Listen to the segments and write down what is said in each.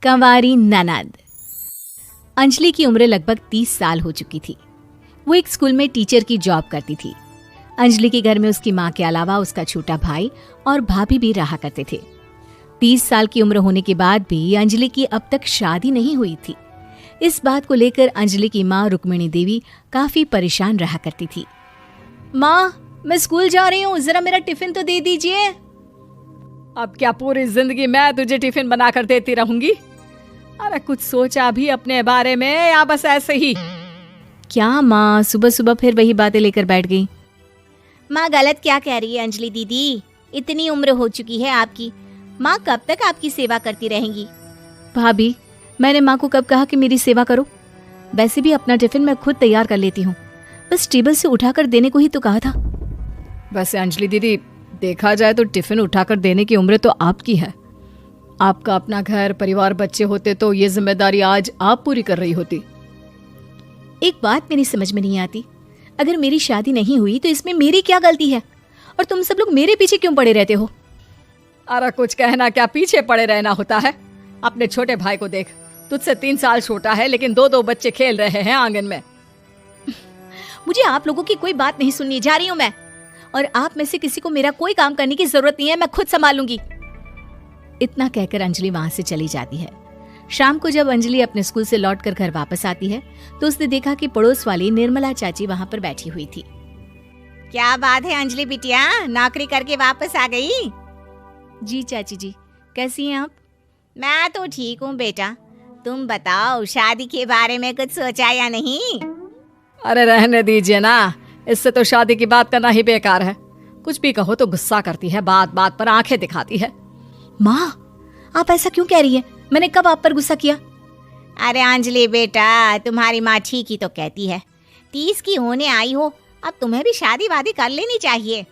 कंवारी ननद। अंजलि की उम्र लगभग 30 साल हो चुकी थी। वो एक स्कूल में टीचर की जॉब करती थी। अंजलि के घर में उसकी माँ के अलावा उसका छोटा भाई और भाभी भी रहा करते थे। 30 साल की उम्र होने के बाद भी अंजलि की अब तक शादी नहीं हुई थी। इस बात को लेकर अंजलि की माँ रुक्मिणी देवी काफी परेशान रहा करती थी। माँ, मैं स्कूल जा रही हूँ, जरा मेरा टिफिन तो दे दीजिए। अब क्या पूरी जिंदगी मैं तुझे टिफिन बनाकर देती रहूंगी? अरे कुछ सोचा भी अपने बारे में या बस ऐसे ही? क्या माँ, सुबह सुबह फिर वही बातें लेकर बैठ गई। माँ गलत क्या कह रही है अंजलि दीदी? इतनी उम्र हो चुकी है आपकी, माँ कब तक आपकी सेवा करती रहेंगी? भाभी, मैंने माँ को कब कहा कि मेरी सेवा करो? वैसे भी अपना टिफिन मैं खुद तैयार कर लेती हूँ, बस टेबल से उठाकर देने को ही तो कहा था। वैसे अंजलि दीदी, देखा जाए तो टिफिन उठाकर देने की उम्र तो आपकी है। आपका अपना घर परिवार बच्चे होते तो ये जिम्मेदारी आज आप पूरी कर रही होती। एक बात मेरी समझ में नहीं आती, अगर मेरी शादी नहीं हुई तो इसमें मेरी क्या गलती है और तुम सब लोग मेरे पीछे क्यों पड़े रहते हो? अरे कुछ कहना क्या पीछे पड़े रहना होता है? अपने छोटे भाई को देख, तुझसे 3 साल छोटा है लेकिन 2-2 बच्चे खेल रहे हैं आंगन में। मुझे आप लोगों की कोई बात नहीं सुननी, जा रही हूँ मैं। और आप में से किसी को मेरा कोई काम करने की जरूरत नहीं है, मैं खुद संभालूंगी। इतना कहकर अंजलि वहां से चली जाती है। शाम को जब अंजलि अपने स्कूल से लौटकर घर वापस आती है तो उसने देखा कि पड़ोस वाली निर्मला चाची वहां पर बैठी हुई थी। क्या बात है अंजलि बिटिया, नौकरी करके वापस आ गई? जी चाची जी, कैसी हैं आप? मैं तो ठीक हूँ बेटा, तुम बताओ शादी के बारे में कुछ सोचा या नहीं? अरे रहने दीजिए ना, इससे तो शादी की बात करना ही बेकार है। कुछ भी कहो तो गुस्सा करती है, बात बात पर आंखें दिखाती है। माँ, आप ऐसा क्यों कह रही हैं? मैंने कब आप पर गुस्सा किया? अरे अंजलि बेटा, तुम्हारी माँ ठीक ही तो कहती है। 30 की होने आई हो, अब तुम्हें भी शादी वादी कर लेनी चाहिए।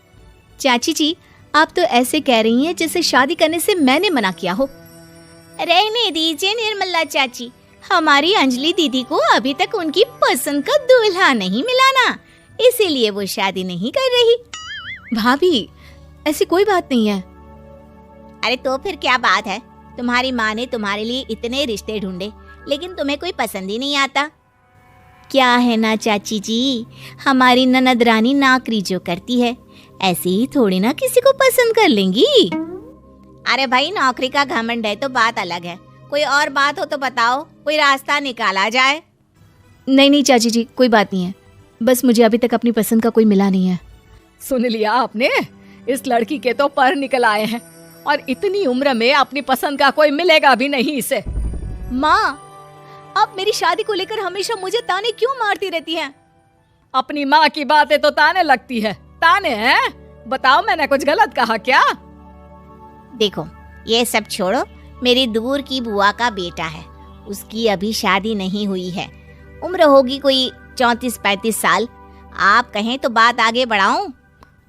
चाची जी, आप तो ऐसे कह रही हैं जैसे शादी करने से मैंने मना किया हो। रहने दीजिए निर्मला चाची, हमारी अंजलि दीदी को अभी तक उनकी पसंद का दूल्हा नहीं मिला ना, इसीलिए वो शादी नहीं कर रही। भाभी, ऐसी कोई बात नहीं है। अरे तो फिर क्या बात है? तुम्हारी माँ ने तुम्हारे लिए इतने रिश्ते ढूंढे लेकिन तुम्हें कोई पसंद ही नहीं आता। क्या है ना चाची जी, हमारी ननद रानी नौकरी जो करती है ऐसे ही थोड़ी ना किसी को पसंद कर लेंगी। अरे भाई, नौकरी का घमंड है तो बात अलग है, कोई और बात हो तो बताओ, कोई रास्ता निकाला जाए। नहीं चाची जी, कोई बात नहीं है, बस मुझे अभी तक अपनी पसंद का कोई मिला नहीं है। सुन लिया आपने, इस लड़की के तो पर निकल आए हैं और इतनी उम्र में अपनी पसंद का कोई मिलेगा भी नहीं इसे। माँ, आप मेरी शादी को लेकर हमेशा मुझे ताने क्यों मारती रहती हैं? अपनी माँ की बातें तो ताने लगती है। ताने हैं? बताओ, मैंने कुछ गलत कहा क्या? देखो, ये सब छोड़ो, मेरी दूर की बुआ का बेटा है, उसकी अभी शादी नहीं हुई है, उम्र होगी कोई 34-35 साल। आप कहें तो बात आगे बढ़ाऊं?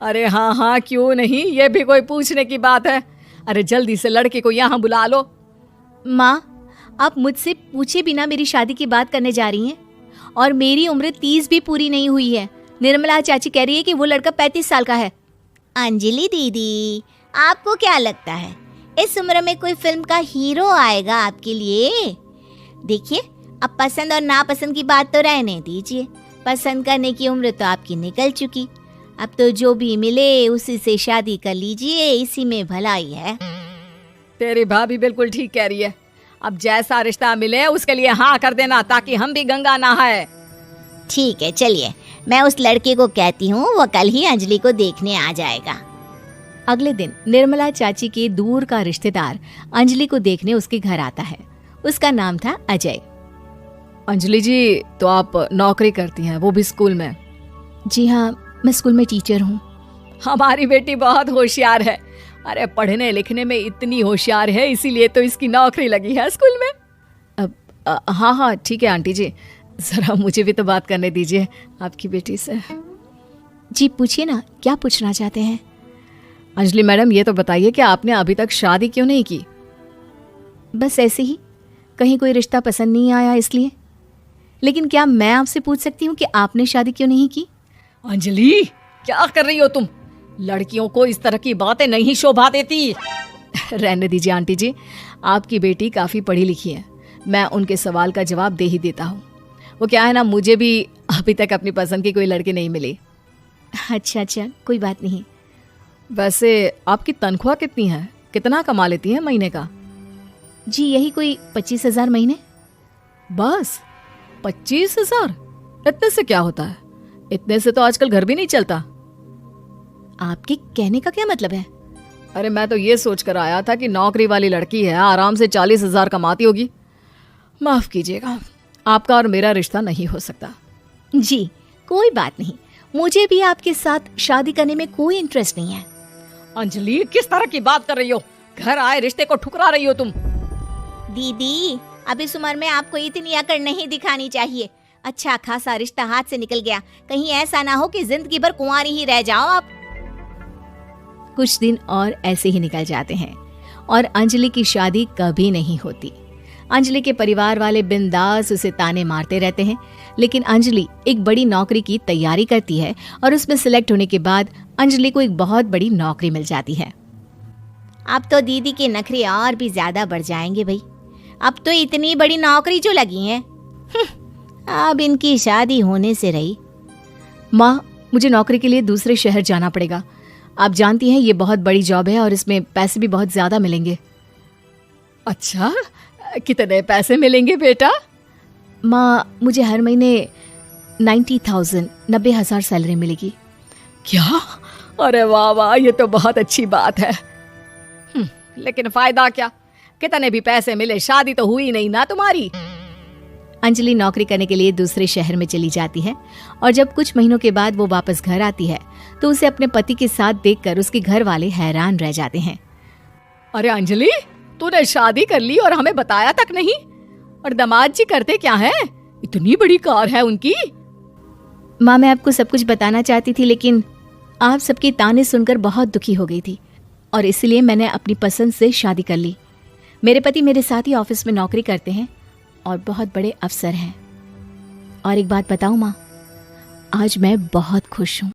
अरे हाँ, क्यों नहीं, ये भी कोई पूछने की बात है। अरे जल्दी से लड़के को यहाँ बुला लो। माँ, आप मुझसे पूछे बिना मेरी शादी की बात करने जा रही हैं और मेरी उम्र 30 भी पूरी नहीं हुई है। निर्मला चाची कह रही है कि वो लड़का 35 साल का है। अंजलि दीदी, आपको क्या लगता है इस उम्र में कोई फिल्म का हीरो आएगा आपके लिए? देखिए, अब पसंद और नापसंद की बात तो रहने दीजिए, पसंद करने की उम्र तो आपकी निकल चुकी। अब तो जो भी मिले उसी से शादी कर लीजिए, इसी में भलाई है। तेरी भाभी बिल्कुल ठीक कह रही है। अब जैसा रिश्ता मिले उसके लिए हाँ कर देना, ताकि हम भी गंगा नहाए। ठीक है, चलिए मैं उस लड़के को कहती हूँ, वो कल ही अंजलि को देखने आ जाएगा। अगले दिन निर्मला चाची के दूर का रिश्तेदार अंजलि को देखने उसके घर आता है। उसका नाम था अजय। अंजलि जी, तो आप नौकरी करती हैं, वो भी स्कूल में? जी हाँ, मैं स्कूल में टीचर हूँ। हमारी बेटी बहुत होशियार है। अरे पढ़ने लिखने में इतनी होशियार है, इसीलिए तो इसकी नौकरी लगी है स्कूल में। हाँ ठीक है आंटी जी, जरा मुझे भी तो बात करने दीजिए आपकी बेटी से। जी पूछिए ना, क्या पूछना चाहते हैं? अंजलि मैडम, ये तो बताइए कि आपने अभी तक शादी क्यों नहीं की? बस ऐसे ही, कहीं कोई रिश्ता पसंद नहीं आया इसलिए। लेकिन क्या मैं आपसे पूछ सकती हूँ कि आपने शादी क्यों नहीं की? अंजलि, क्या कर रही हो तुम? लड़कियों को इस तरह की बातें नहीं शोभा देती। रहने दीजिए आंटी जी, आपकी बेटी काफ़ी पढ़ी लिखी है, मैं उनके सवाल का जवाब दे ही देता हूँ। वो क्या है ना, मुझे भी अभी तक अपनी पसंद की कोई लड़की नहीं मिली। अच्छा अच्छा, कोई बात नहीं। वैसे आपकी तनख्वाह कितनी है, कितना कमा लेती हैं महीने का? जी यही कोई 25,000 महीने। बस 25,000? इतने से क्या होता है? इतने से तो आजकल घर भी नहीं चलता। आपके कहने का क्या मतलब है? अरे मैं तो ये सोच कर आया था कि नौकरी वाली लड़की है, आराम से 40,000 कमाती होगी। माफ कीजिएगा, आपका और मेरा रिश्ता नहीं हो सकता। जी कोई बात नहीं, मुझे भी आपके साथ शादी करने में कोई इंटरेस्ट नहीं है। अंजलि, किस तरह की बात कर रही हो? घर आए रिश्ते को ठुकरा रही हो तुम। दीदी, अब इस उम्र में आपको इतनी अकड़ नहीं दिखानी चाहिए। अच्छा खासा रिश्ता हाथ से निकल गया, कहीं ऐसा ना हो कि जिंदगी भर कुंवारी ही रह जाओ आप। कुछ दिन और ऐसे ही निकल जाते हैं और अंजलि की शादी कभी नहीं होती। अंजलि के परिवार वाले बिंदास उसे ताने मारते रहते हैं, लेकिन अंजलि एक बड़ी नौकरी की तैयारी करती है और उसमें सिलेक्ट होने के बाद अंजलि को एक बहुत बड़ी नौकरी मिल जाती है। अब तो दीदी के नखरे और भी ज्यादा बढ़ जाएंगे भाई। अब तो इतनी बड़ी नौकरी जो लगी है, अब इनकी शादी होने से रही। माँ, मुझे नौकरी के लिए दूसरे शहर जाना पड़ेगा। आप जानती हैं ये बहुत बड़ी जॉब है और इसमें पैसे भी बहुत ज्यादा मिलेंगे। अच्छा, कितने पैसे मिलेंगे बेटा? माँ, मुझे हर महीने 90,000 सैलरी मिलेगी। क्या? अरे वाह वाह, ये तो बहुत अच्छी बात है। लेकिन फायदा क्या? कितने भी पैसे मिले, शादी तो हुई नहीं ना तुम्हारी। अंजलि नौकरी करने के लिए दूसरे शहर में चली जाती है और जब कुछ महीनों के बाद वो वापस घर आती है तो उसे अपने पति के साथ देखकर उसके घर वाले हैरान रह जाते हैं। अरे अंजलि, तूने शादी कर ली और हमें बताया तक नहीं। और दामाद जी करते क्या हैं? इतनी बड़ी कार है उनकी। माँ, मैं आपको सब कुछ बताना चाहती थी, लेकिन आप सबके ताने सुनकर बहुत दुखी हो गई थी और इसलिए मैंने अपनी पसंद से शादी कर ली। मेरे पति मेरे साथ ही ऑफिस में नौकरी करते हैं और बहुत बड़े अफसर हैं। और एक बात बताऊं माँ, आज मैं बहुत खुश हूँ।